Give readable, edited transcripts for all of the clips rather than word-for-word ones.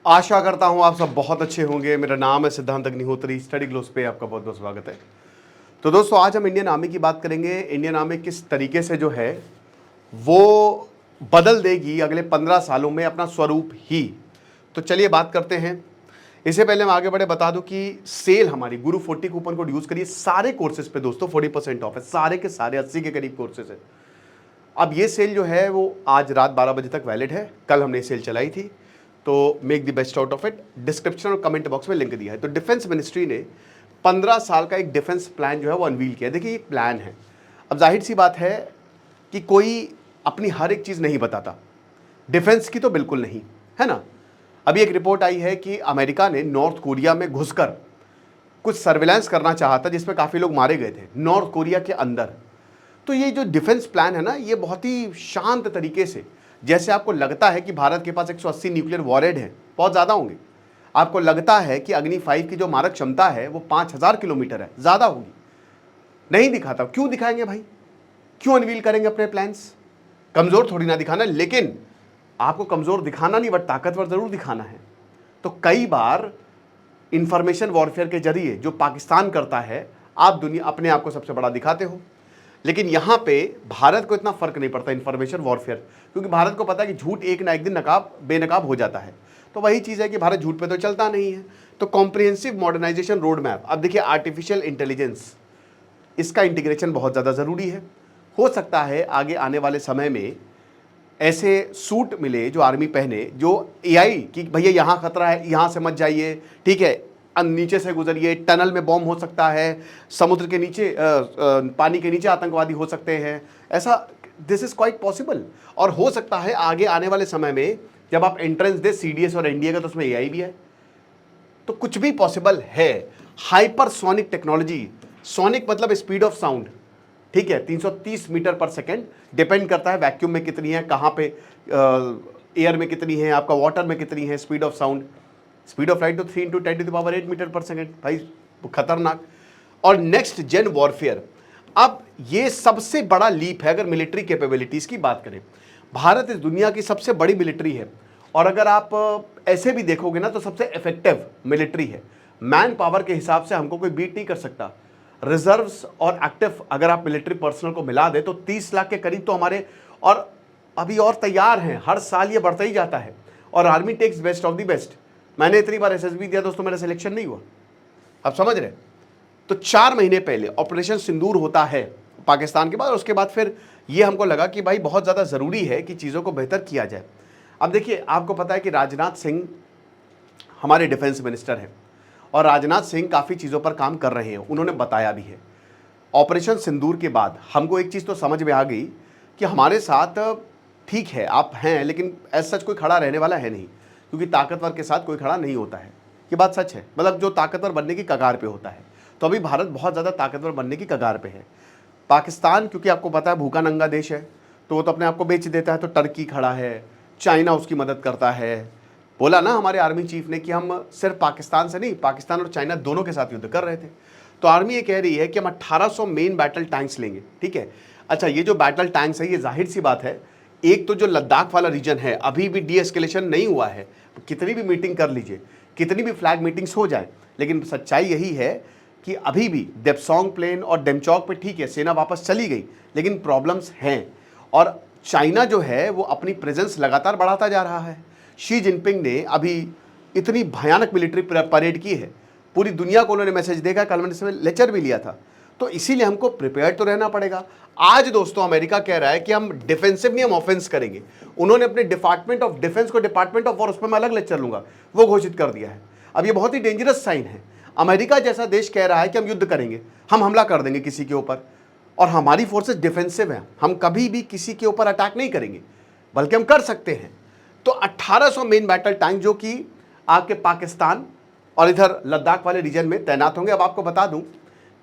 आशा करता हूं आप सब बहुत अच्छे होंगे। मेरा नाम है सिद्धांत अग्निहोत्री। स्टडी ग्लोस पे आपका बहुत बहुत स्वागत है। तो दोस्तों, आज हम इंडियन आर्मी की बात करेंगे। इंडियन आर्मी किस तरीके से जो है वो बदल देगी अगले 15 सालों में अपना स्वरूप ही। तो चलिए बात करते हैं। इससे पहले हम आगे बढ़े बता दूं कि सेल हमारी गुरु 40 कूपन कोड यूज करिए सारे कोर्सेज पे दोस्तों 40% ऑफ है। सारे के सारे 80 के करीब कोर्सेज है। अब ये सेल जो है वो आज रात 12 बजे तक वैलिड है। कल हमने सेल चलाई थी, तो make the best out of it. Description और कमेंट बॉक्स में लिंक दिया है। तो डिफेंस मिनिस्ट्री ने 15 साल का एक डिफेंस प्लान जो है वो अनवील किया। देखिए ये प्लान है। अब जाहिर सी बात है कि कोई अपनी हर एक चीज़ नहीं बताता, डिफेंस की तो बिल्कुल नहीं, है ना। अभी एक रिपोर्ट आई है कि अमेरिका ने नॉर्थ कोरिया में घुसकर कुछ सर्विलांस करना चाहा था जिसमें काफ़ी लोग मारे गए थे नॉर्थ कोरिया के अंदर। तो ये जो डिफेंस प्लान है ना, ये बहुत ही शांत तरीके से, जैसे आपको लगता है कि भारत के पास 180 न्यूक्लियर वॉरहेड हैं, बहुत ज़्यादा होंगे। आपको लगता है कि अग्नि 5 की जो मारक क्षमता है वो 5000 किलोमीटर है, ज़्यादा होगी। नहीं दिखाता, क्यों दिखाएंगे भाई? क्यों अनवील करेंगे अपने प्लान्स? कमज़ोर थोड़ी ना दिखाना, लेकिन आपको कमज़ोर दिखाना नहीं बट ताकतवर ज़रूर दिखाना है। तो कई बार इंफॉर्मेशन वॉरफेयर के जरिए जो पाकिस्तान करता है, आप दुनिया अपने आप को सबसे बड़ा दिखाते हो। लेकिन यहाँ पे भारत को इतना फर्क नहीं पड़ता इंफॉर्मेशन वॉरफेयर, क्योंकि भारत को पता है कि झूठ एक ना एक दिन बेनकाब हो जाता है। तो वही चीज़ है कि भारत झूठ पे तो चलता नहीं है। तो कॉम्प्रिहेंसिव मॉडर्नाइजेशन रोड मैप। अब देखिए आर्टिफिशियल इंटेलिजेंस, इसका इंटीग्रेशन बहुत ज़्यादा ज़रूरी है। हो सकता है आगे आने वाले समय में ऐसे सूट मिले जो आर्मी पहने, जो एआई कि भैया यहाँ खतरा है, यहाँ से मत जाइए, ठीक है, नीचे से गुजरिए, टनल में बॉम्ब हो सकता है, समुद्र के नीचे पानी के नीचे आतंकवादी हो सकते हैं। ऐसा दिस इज क्वाइट पॉसिबल। और हो सकता है आगे आने वाले समय में जब आप एंट्रेंस दे सीडीएस और एनडीए का, तो उसमें एआई भी है। तो कुछ भी पॉसिबल है। हाइपरसोनिक टेक्नोलॉजी, सोनिक मतलब स्पीड ऑफ साउंड, ठीक है, 330 मीटर पर सेकेंड। डिपेंड करता है वैक्यूम में कितनी है, कहाँ पे एयर में कितनी है, आपका वाटर में कितनी है speed of sound. Speed of light तो 3 × 10⁸ मीटर पर सेकेंड, भाई खतरनाक। और नेक्स्ट जेन वॉरफेयर, अब ये सबसे बड़ा लीप है अगर मिलिट्री कैपेबिलिटीज की बात करें। भारत इस दुनिया की सबसे बड़ी मिलिट्री है, और अगर आप ऐसे भी देखोगे ना तो सबसे इफेक्टिव मिलिट्री है। मैन पावर के हिसाब से हमको कोई बीट नहीं कर सकता। रिजर्व्स और एक्टिव अगर आप मिलिट्री पर्सनल को मिला दे तो 30 लाख के करीब तो हमारे और अभी और तैयार हैं। हर साल ये बढ़ता ही जाता है। और army takes best of the best. मैंने इतनी बार एसएसबी दिया दोस्तों, मेरा सिलेक्शन नहीं हुआ, आप समझ रहे। तो 4 महीने पहले ऑपरेशन सिंदूर होता है पाकिस्तान के बाद, और उसके बाद फिर ये हमको लगा कि भाई बहुत ज़्यादा ज़रूरी है कि चीज़ों को बेहतर किया जाए। अब देखिए, आपको पता है कि राजनाथ सिंह हमारे डिफेंस मिनिस्टर हैं, और राजनाथ सिंह काफ़ी चीज़ों पर काम कर रहे हैं, उन्होंने बताया भी है। ऑपरेशन सिंदूर के बाद हमको एक चीज़ तो समझ में आ गई कि हमारे साथ ठीक है आप हैं, लेकिन ऐसा सच कोई खड़ा रहने वाला है नहीं, क्योंकि ताकतवर के साथ कोई खड़ा नहीं होता है। ये बात सच है, मतलब जो ताकतवर बनने की कगार पे होता है। तो अभी भारत बहुत ज़्यादा ताकतवर बनने की कगार पे है। पाकिस्तान क्योंकि आपको पता है भूखा नंगा देश है, तो वो तो अपने आप को बेच देता है। तो टर्की खड़ा है, चाइना उसकी मदद करता है। बोला ना हमारे आर्मी चीफ ने कि हम सिर्फ पाकिस्तान से नहीं, पाकिस्तान और चाइना दोनों के साथ युद्ध कर रहे थे। तो आर्मी ये कह रही है कि हम 1800 मेन बैटल टैंक्स लेंगे, ठीक है। अच्छा, ये जो बैटल टैंक्स है, ये जाहिर सी बात है, एक तो जो लद्दाख वाला रीजन है अभी भी डी एस्केलेशन नहीं हुआ है। कितनी भी मीटिंग कर लीजिए, कितनी भी फ्लैग मीटिंग्स हो जाए, लेकिन सच्चाई यही है कि अभी भी देप्सोंग प्लेन और डेमचौक पे ठीक है सेना वापस चली गई, लेकिन प्रॉब्लम्स हैं। और चाइना जो है वो अपनी प्रेजेंस लगातार बढ़ाता जा रहा है। शी जिनपिंग ने अभी इतनी भयानक मिलिट्री परेड की है, पूरी दुनिया को उन्होंने मैसेज देखा। कल मैंने इसमें लेक्चर भी लिया था। तो इसीलिए हमको प्रिपेयर तो रहना पड़ेगा। आज दोस्तों अमेरिका कह रहा है कि हम डिफेंसिव नहीं, हम ऑफेंस करेंगे। उन्होंने अपने डिपार्टमेंट ऑफ डिफेंस को डिपार्टमेंट ऑफ वॉर, उस पर मैं अलग लेक्चर लूंगा, वो घोषित कर दिया है। अब ये बहुत ही डेंजरस साइन है। अमेरिका जैसा देश कह रहा है कि हम युद्ध करेंगे, हम हमला कर देंगे किसी के ऊपर, और हमारी फोर्सेस डिफेंसिव हैं, हम कभी भी किसी के ऊपर अटैक नहीं करेंगे, बल्कि हम कर सकते हैं। तो 1800 मेन बैटल टैंक जो कि आपके पाकिस्तान और इधर लद्दाख वाले रीजन में तैनात होंगे। अब आपको बता दूं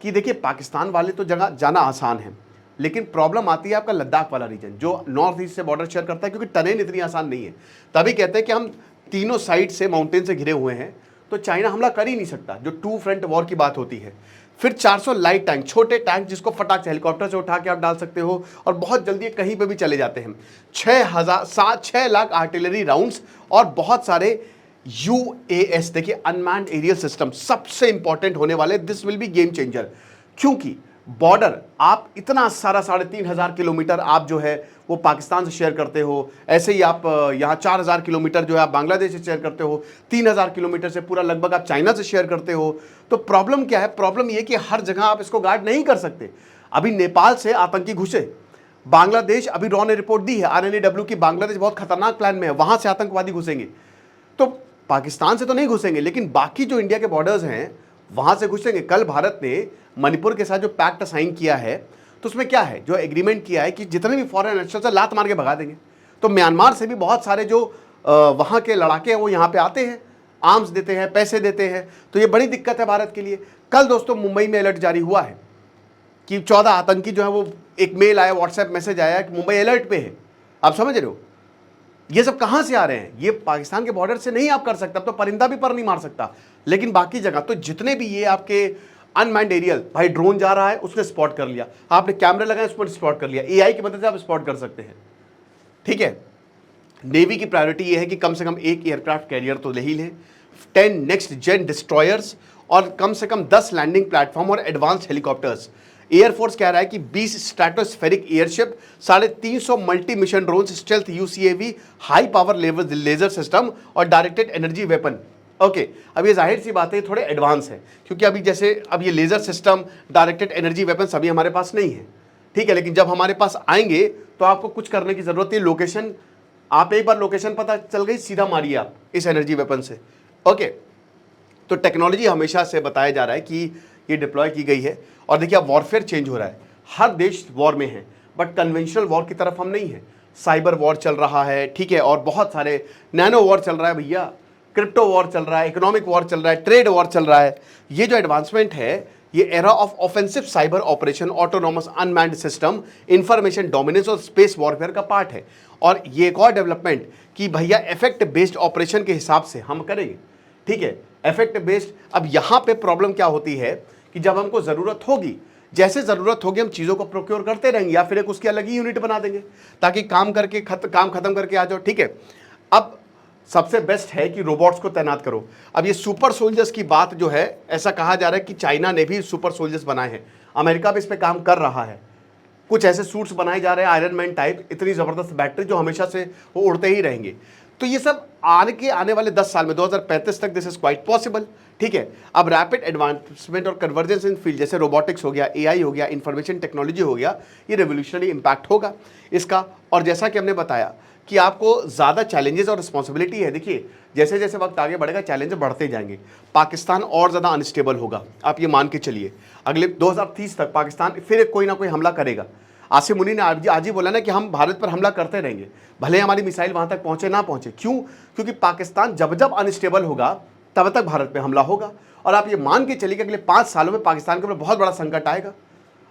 कि देखिए, पाकिस्तान वाले तो जगह जाना आसान है, लेकिन प्रॉब्लम आती है आपका लद्दाख वाला रीजन जो नॉर्थ ईस्ट से बॉर्डर शेयर करता है, क्योंकि टरेन इतनी आसान नहीं है। तभी कहते हैं कि हम तीनों साइड से माउंटेन से घिरे हुए हैं, तो चाइना हमला कर ही नहीं सकता, जो 2 फ्रंट वॉर की बात होती है। फिर 400 लाइट टैंक, छोटे टैंक जिसको फटाक से हेलीकॉप्टर से उठा के आप डाल सकते हो, और बहुत जल्दी कहीं पे भी चले जाते हैं। 6 लाख आर्टिलरी राउंड्स और बहुत सारे UAS, देखिए अनमैन्ड एरियल सिस्टम सबसे इंपॉर्टेंट होने वाले, this will be game changer. क्योंकि बॉर्डर आप इतना सारा 3,500 किलोमीटर आप जो है वो पाकिस्तान से शेयर करते हो, ऐसे ही आप यहाँ 4,000 किलोमीटर जो है आप बांग्लादेश से शेयर करते हो, 3,000 किलोमीटर से पूरा लगभग आप चाइना से शेयर करते हो। तो प्रॉब्लम क्या है? प्रॉब्लम ये कि हर जगह आप इसको गार्ड नहीं कर सकते। अभी नेपाल से आतंकी घुसे, बांग्लादेश, अभी रॉ ने रिपोर्ट दी है RNAW की बांग्लादेश बहुत खतरनाक प्लान में है, वहां से आतंकवादी घुसेंगे। तो पाकिस्तान से तो नहीं घुसेंगे, लेकिन बाकी जो इंडिया के बॉर्डर्स हैं वहां से घुसेंगे। कल भारत ने मणिपुर के साथ जो पैक्ट साइन किया है, तो उसमें क्या है, जो एग्रीमेंट किया है कि जितने भी फॉरेन नेशनल से लात मार के भगा देंगे। तो म्यांमार से भी बहुत सारे जो वहां के लड़ाके हैं वो यहाँ पे आते हैं, आर्म्स देते हैं, पैसे देते हैं। तो ये बड़ी दिक्कत है भारत के लिए। कल दोस्तों मुंबई में अलर्ट जारी हुआ है कि 14 आतंकी जो है, वो एक मेल आया, व्हाट्सएप मैसेज आया कि मुंबई अलर्ट पे है। आप समझ रहे हो ये सब कहां से आ रहे हैं? ये पाकिस्तान के बॉर्डर से नहीं आप कर सकते। अब तो परिंदा भी पर नहीं मार सकता, लेकिन बाकी जगह तो जितने भी ये आपके अनमैन्ड एरियल, भाई ड्रोन जा रहा है उसने स्पॉट कर लिया, आपने कैमरे लगाए उस पर स्पॉट कर लिया, AI की मदद से आप स्पॉट कर सकते हैं। ठीक है, नेवी की प्रायोरिटी ये है कि कम से कम 1 एयरक्राफ्ट कैरियर तो ले ही लें, 10 नेक्स्ट जेन डिस्ट्रॉयर्स और कम से कम 10 लैंडिंग प्लेटफॉर्म और एडवांस हेलीकॉप्टर्स। एयरफोर्स कह रहा है कि 20 stratospheric airship, 350 multi mission drone, stealth UCAV, high power laser system और डायरेक्टेड एनर्जी वेपन। ओके, अब ये जाहिर सी बात है थोड़े एडवांस है, क्योंकि अभी जैसे अब ये laser system, directed energy weapon सभी हमारे पास नहीं है। ठीक है, लेकिन जब हमारे पास आएंगे तो आपको कुछ करने की जरूरत है। लोकेशन, आप एक बार लोकेशन पता चल गई, सीधा मारिए आप इस एनर्जी वेपन से। ओके, तो टेक्नोलॉजी हमेशा से बताया जा रहा है कि ये डिप्लॉय की गई है। और देखिए अब वॉरफेयर चेंज हो रहा है, हर देश वॉर में है, बट कन्वेंशनल वॉर की तरफ हम नहीं है। साइबर वॉर चल रहा है, ठीक है, और बहुत सारे नैनो वॉर चल रहा है भैया, क्रिप्टो वॉर चल रहा है, इकोनॉमिक वॉर चल रहा है, ट्रेड वॉर चल रहा है। ये जो एडवांसमेंट है, ये era of offensive cyber operation, autonomous unmanned system, information dominance और स्पेस वॉरफेयर का पार्ट है। और ये एक और डेवलपमेंट कि भैया इफेक्ट बेस्ड ऑपरेशन के हिसाब से हम करेंगे। ठीक है, इफेक्ट बेस्ड। अब यहां पे प्रॉब्लम क्या होती है कि जब हमको जरूरत होगी, जैसे जरूरत होगी हम चीजों को प्रोक्योर करते रहेंगे, या फिर एक उसकी अलग ही यूनिट बना देंगे ताकि काम करके काम खत्म करके आ जाओ। ठीक है, अब सबसे बेस्ट है कि रोबोट्स को तैनात करो। अब ये सुपर सोल्जर्स की बात जो है, ऐसा कहा जा रहा है कि चाइना ने भी सुपर सोल्जर्स बनाए हैं, अमेरिका भी इस पे काम कर रहा है। कुछ ऐसे सूट्स बनाए जा रहे हैं आयरन मैन टाइप, इतनी जबरदस्त बैटरी जो हमेशा से वो उड़ते ही रहेंगे। तो ये सब आने वाले 10 साल में 2035 तक दिस इज क्वाइट पॉसिबल। ठीक है, अब रैपिड एडवांसमेंट और कन्वर्जेंस इन फील्ड जैसे रोबोटिक्स हो गया, AI हो गया, इंफॉर्मेशन टेक्नोलॉजी हो गया, ये रेवोल्यूशनरी इंपैक्ट होगा इसका। और जैसा कि हमने बताया कि आपको ज़्यादा चैलेंजेस और रिस्पॉन्सिबिलिटी है। देखिए जैसे जैसे वक्त आगे बढ़ेगा चैलेंज बढ़ते जाएंगे, पाकिस्तान और ज़्यादा अनस्टेबल होगा। आप ये मान के चलिए अगले 2030 तक पाकिस्तान फिर कोई ना कोई हमला करेगा। आसिम मुनी ने आज ही बोला ना कि हम भारत पर हमला करते रहेंगे, भले हमारी मिसाइल वहां तक पहुंचे ना पहुंचे। क्यों? क्योंकि पाकिस्तान जब जब अनस्टेबल होगा तब तक भारत पे हमला होगा। और आप ये मान के चलिए कि अगले 5 सालों में पाकिस्तान के ऊपर बहुत बड़ा संकट आएगा,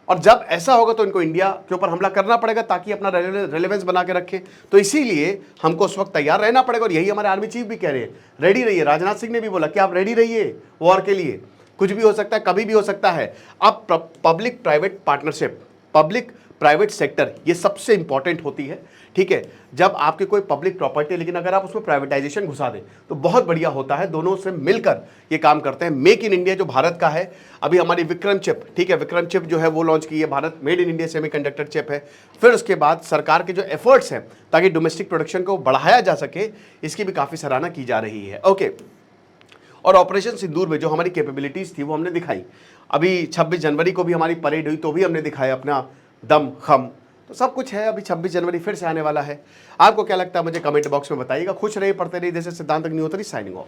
और जब ऐसा होगा तो इनको इंडिया के ऊपर हमला करना पड़ेगा ताकि अपना रेलेवेंस बना के रखें। तो इसीलिए हमको उस वक्त तैयार रहना पड़ेगा, और यही हमारे आर्मी चीफ भी कह रहे हैं, रेडी रहिए। राजनाथ सिंह ने भी बोला कि आप रेडी रहिए वॉर के लिए, कुछ भी हो सकता है, कभी भी हो सकता है। अब public private partnership, public private sector, ये सबसे इंपॉर्टेंट होती है। ठीक है, जब आपकी कोई पब्लिक प्रॉपर्टी, लेकिन अगर आप उसमें प्राइवेटाइजेशन घुसा दें तो बहुत बढ़िया होता है। दोनों से मिलकर ये काम करते हैं। मेक इन इंडिया जो भारत का है, अभी हमारी विक्रम चिप, ठीक है, विक्रम चिप जो है वो लॉन्च की है Bharat, made in India semiconductor chip है। फिर उसके बाद सरकार के जो एफर्ट्स हैं ताकि डोमेस्टिक प्रोडक्शन को बढ़ाया जा सके, इसकी भी काफ़ी सराहना की जा रही है। ओके, और ऑपरेशन सिंदूर में जो हमारी कैपेबिलिटीज़ थी वो हमने दिखाई। अभी 26 जनवरी को भी हमारी परेड हुई तो भी हमने दिखाया अपना दम खम। तो सब कुछ है। अभी 26 जनवरी फिर से आने वाला है। आपको क्या लगता है मुझे कमेंट बॉक्स में बताइएगा। खुश रहिए, पढ़ते रहिए। जैसे सिद्धांत अग्निहोत्री, साइनिंग ऑफ।